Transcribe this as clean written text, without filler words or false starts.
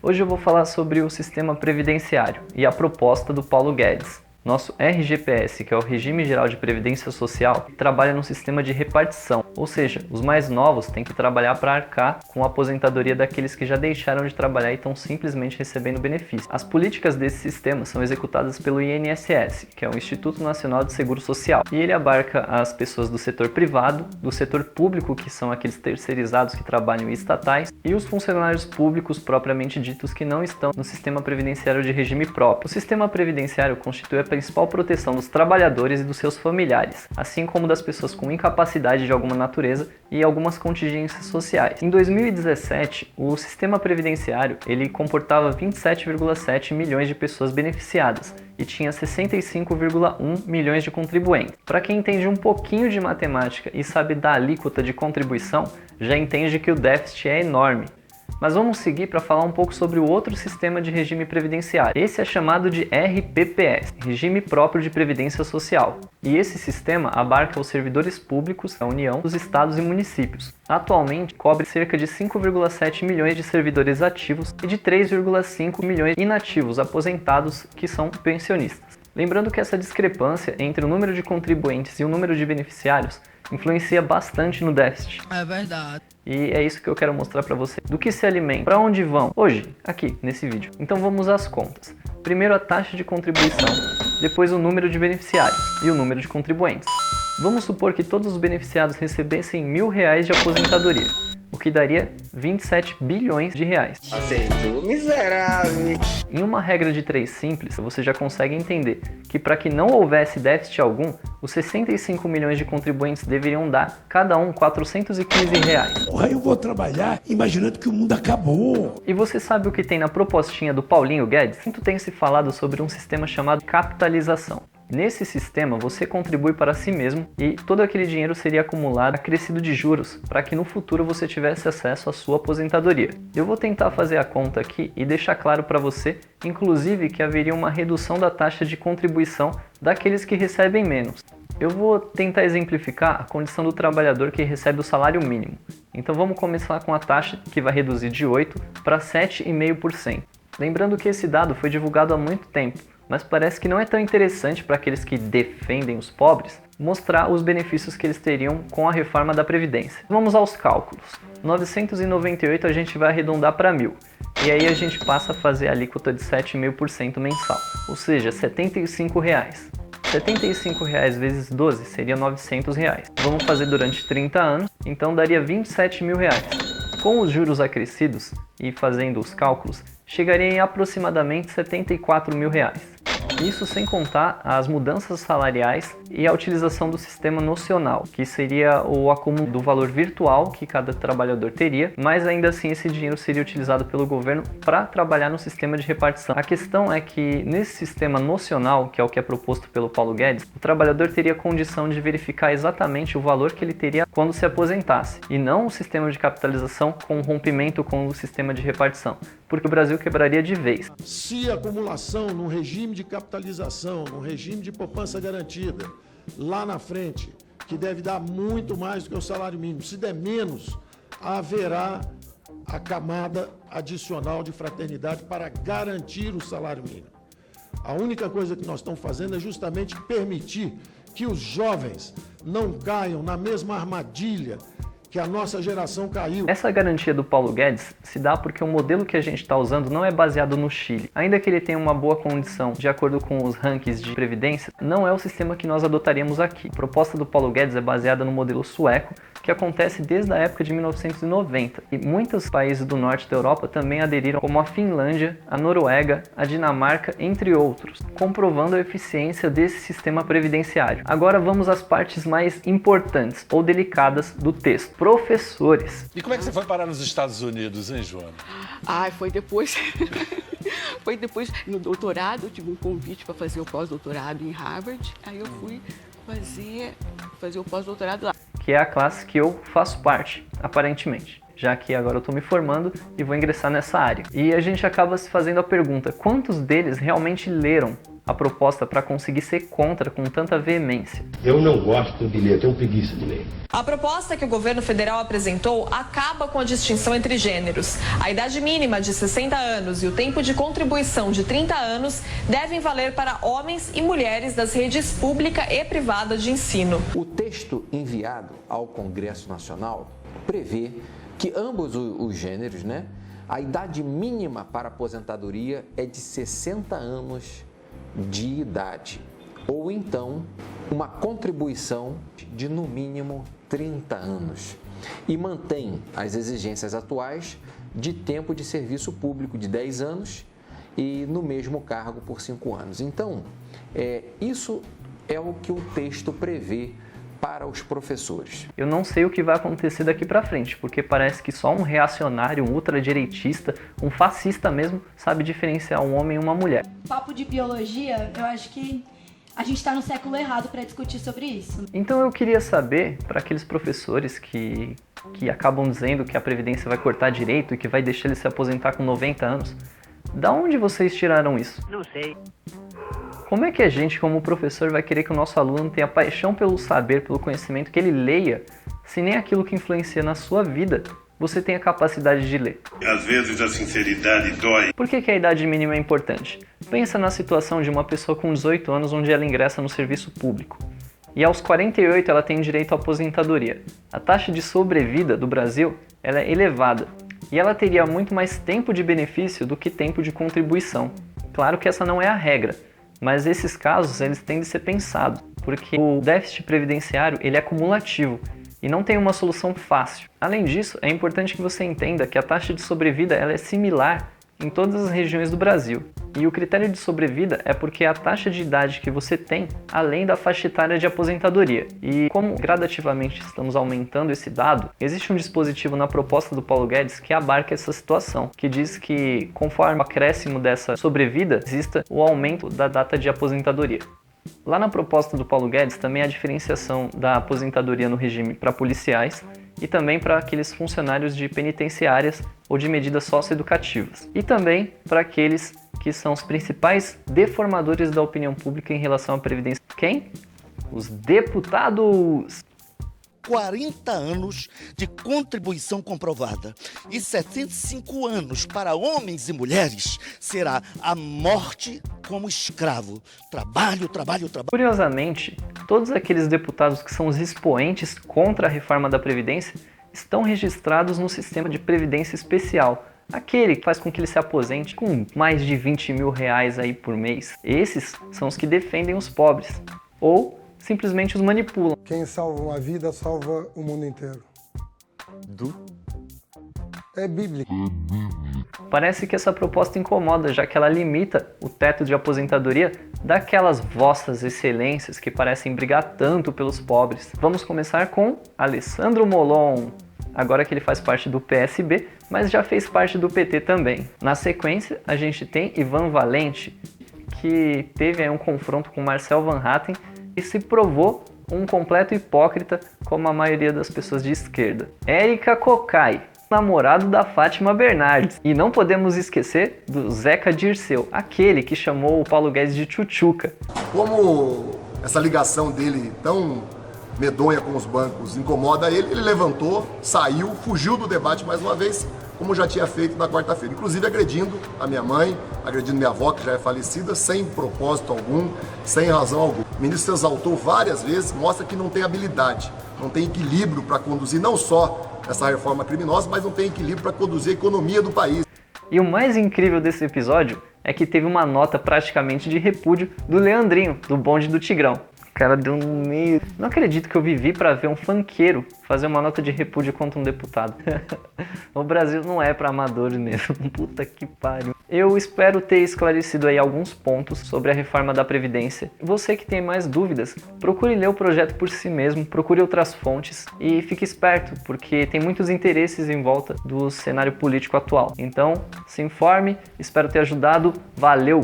Hoje eu vou falar sobre o sistema previdenciário e a proposta do Paulo Guedes. Nosso RGPS, que é o Regime Geral de Previdência Social, trabalha num sistema de repartição, ou seja, os mais novos têm que trabalhar para arcar com a aposentadoria daqueles que já deixaram de trabalhar e estão simplesmente recebendo benefício. As políticas desse sistema são executadas pelo INSS, que é o Instituto Nacional de Seguro Social, e ele abarca as pessoas do setor privado, do setor público, que são aqueles terceirizados que trabalham em estatais, e os funcionários públicos propriamente ditos que não estão no sistema previdenciário de regime próprio. O sistema previdenciário constitui a principal proteção dos trabalhadores e dos seus familiares, assim como das pessoas com incapacidade de alguma natureza e algumas contingências sociais. Em 2017, o sistema previdenciário ele comportava 27,7 milhões de pessoas beneficiadas e tinha 65,1 milhões de contribuintes. Para quem entende um pouquinho de matemática e sabe da alíquota de contribuição, já entende que o déficit é enorme. Mas vamos seguir para falar um pouco sobre o outro sistema de regime previdenciário. Esse é chamado de RPPS, Regime Próprio de Previdência Social. E esse sistema abarca os servidores públicos da União, dos estados e municípios. Atualmente, cobre cerca de 5,7 milhões de servidores ativos e de 3,5 milhões inativos aposentados que são pensionistas. Lembrando que essa discrepância entre o número de contribuintes e o número de beneficiários influencia bastante no déficit. É verdade. E é isso que eu quero mostrar para você. Do que se alimentam, para onde vão, hoje, aqui, nesse vídeo. Então vamos às contas. Primeiro a taxa de contribuição, depois o número de beneficiários e o número de contribuintes. Vamos supor que todos os beneficiados recebessem R$1.000 de aposentadoria, o que daria 27 bilhões de reais. Acertou, miserável! Em uma regra de 3 simples, você já consegue entender que para que não houvesse déficit algum, os 65 milhões de contribuintes deveriam dar, cada um, R$415. Porra, eu vou trabalhar imaginando que o mundo acabou. E você sabe o que tem na propostinha do Paulinho Guedes? Muito tem se falado sobre um sistema chamado capitalização. Nesse sistema, você contribui para si mesmo e todo aquele dinheiro seria acumulado, acrescido de juros, para que no futuro você tivesse acesso à sua aposentadoria. Eu vou tentar fazer a conta aqui e deixar claro para você, inclusive, que haveria uma redução da taxa de contribuição daqueles que recebem menos. Eu vou tentar exemplificar a condição do trabalhador que recebe o salário mínimo. Então vamos começar com a taxa que vai reduzir de 8% para 7,5%. Lembrando que esse dado foi divulgado há muito tempo, mas parece que não é tão interessante para aqueles que defendem os pobres mostrar os benefícios que eles teriam com a reforma da Previdência. Vamos aos cálculos. 998 a gente vai arredondar para 1.000. E aí a gente passa a fazer a alíquota de 7,5% mensal, ou seja, R$ 75. R$ 75 vezes 12 seria R$ 900. Vamos fazer durante 30 anos, então daria R$ 27 mil. Com os juros acrescidos e fazendo os cálculos, chegaria em aproximadamente R$ 74 mil. Isso sem contar as mudanças salariais e a utilização do sistema nocional, que seria o acúmulo do valor virtual que cada trabalhador teria, mas ainda assim esse dinheiro seria utilizado pelo governo para trabalhar no sistema de repartição. A questão é que nesse sistema nocional, que é o que é proposto pelo Paulo Guedes, o trabalhador teria condição de verificar exatamente o valor que ele teria quando se aposentasse, e não o sistema de capitalização com rompimento com o sistema de repartição, porque o Brasil quebraria de vez. Se a acumulação num regime de capitalização, num regime de poupança garantida, lá na frente, que deve dar muito mais do que o salário mínimo, se der menos, haverá a camada adicional de fraternidade para garantir o salário mínimo. A única coisa que nós estamos fazendo é justamente permitir que os jovens não caiam na mesma armadilha que a nossa geração caiu. Essa garantia do Paulo Guedes se dá porque o modelo que a gente está usando não é baseado no Chile. Ainda que ele tenha uma boa condição de acordo com os rankings de previdência, não é o sistema que nós adotaríamos aqui. A proposta do Paulo Guedes é baseada no modelo sueco, que acontece desde a época de 1990. E muitos países do norte da Europa também aderiram, como a Finlândia, a Noruega, a Dinamarca, entre outros, comprovando a eficiência desse sistema previdenciário. Agora vamos às partes mais importantes ou delicadas do texto. Professores. E como é que você foi parar nos Estados Unidos, hein, Joana? Foi depois. Foi depois, no doutorado, eu tive um convite para fazer o pós-doutorado em Harvard. Aí eu fui fazer o pós-doutorado lá. Que é a classe que eu faço parte, aparentemente. já que agora eu estou me formando e vou ingressar nessa área. E a gente acaba se fazendo a pergunta, quantos deles realmente leram a proposta para conseguir ser contra com tanta veemência? Eu não gosto de ler, tenho preguiça de ler. A proposta que o governo federal apresentou acaba com a distinção entre gêneros. A idade mínima de 60 anos e o tempo de contribuição de 30 anos devem valer para homens e mulheres das redes pública e privada de ensino. O texto enviado ao Congresso Nacional prevê que ambos os gêneros, a idade mínima para aposentadoria é de 60 anos de idade, ou então uma contribuição de no mínimo 30 anos, e mantém as exigências atuais de tempo de serviço público de 10 anos e no mesmo cargo por 5 anos. Então, isso é o que o texto prevê para os professores. Eu não sei o que vai acontecer daqui para frente, porque parece que só um reacionário, um ultradireitista, um fascista mesmo, sabe diferenciar um homem e uma mulher. Papo de biologia, eu acho que a gente está no século errado para discutir sobre isso. Então eu queria saber, para aqueles professores que acabam dizendo que a Previdência vai cortar direito e que vai deixar ele se aposentar com 90 anos, da onde vocês tiraram isso? Não sei. Como é que a gente, como professor, vai querer que o nosso aluno tenha paixão pelo saber, pelo conhecimento, que ele leia, se nem aquilo que influencia na sua vida você tem a capacidade de ler? Às vezes a sinceridade dói. Por que a idade mínima é importante? Pensa na situação de uma pessoa com 18 anos onde ela ingressa no serviço público. E aos 48 ela tem direito à aposentadoria. A taxa de sobrevida do Brasil ela é elevada. E ela teria muito mais tempo de benefício do que tempo de contribuição. Claro que essa não é a regra. Mas esses casos, eles têm de ser pensados, porque o déficit previdenciário, ele é acumulativo e não tem uma solução fácil. Além disso, é importante que você entenda que a taxa de sobrevida ela é similar em todas as regiões do Brasil. E o critério de sobrevida é porque é a taxa de idade que você tem, além da faixa etária de aposentadoria. E como gradativamente estamos aumentando esse dado, existe um dispositivo na proposta do Paulo Guedes que abarca essa situação, que diz que conforme o acréscimo dessa sobrevida, exista o aumento da data de aposentadoria. Lá na proposta do Paulo Guedes também há a diferenciação da aposentadoria no regime para policiais e também para aqueles funcionários de penitenciárias ou de medidas socioeducativas. E também para aqueles que são os principais deformadores da opinião pública em relação à Previdência. Quem? Os deputados! 40 anos de contribuição comprovada e 75 anos para homens e mulheres será a morte como escravo. Trabalho, trabalho, trabalho. Curiosamente, todos aqueles deputados que são os expoentes contra a reforma da Previdência estão registrados no sistema de Previdência Especial, aquele que faz com que ele se aposente com mais de 20 mil reais aí por mês. Esses são os que defendem os pobres, ou simplesmente os manipulam. Quem salva uma vida, salva o mundo inteiro. É bíblico. Parece que essa proposta incomoda, já que ela limita o teto de aposentadoria daquelas vossas excelências que parecem brigar tanto pelos pobres. Vamos começar com Alessandro Molon, agora que ele faz parte do PSB, mas já fez parte do PT também. Na sequência, a gente tem Ivan Valente, que teve aí um confronto com Marcel Van Hatten e se provou um completo hipócrita, como a maioria das pessoas de esquerda. Érica Cocai, namorado da Fátima Bernardes. E não podemos esquecer do Zeca Dirceu, aquele que chamou o Paulo Guedes de tchutchuca. Como essa ligação dele tão medonha com os bancos incomoda ele, ele levantou, saiu, fugiu do debate mais uma vez, como já tinha feito na quarta-feira, inclusive agredindo a minha mãe, agredindo minha avó, que já é falecida, sem propósito algum, sem razão alguma. O ministro exaltou várias vezes, mostra que não tem habilidade, não tem equilíbrio para conduzir não só essa reforma criminosa, mas não tem equilíbrio para conduzir a economia do país. E o mais incrível desse episódio é que teve uma nota praticamente de repúdio do Leandrinho, do bonde do Tigrão. O cara deu no meio. Não acredito que eu vivi para ver um funkeiro fazer uma nota de repúdio contra um deputado. O Brasil não é para amadores mesmo. Puta que pariu. Eu espero ter esclarecido aí alguns pontos sobre a reforma da Previdência. Você que tem mais dúvidas, procure ler o projeto por si mesmo, procure outras fontes e fique esperto, porque tem muitos interesses em volta do cenário político atual. Então, se informe, espero ter ajudado. Valeu!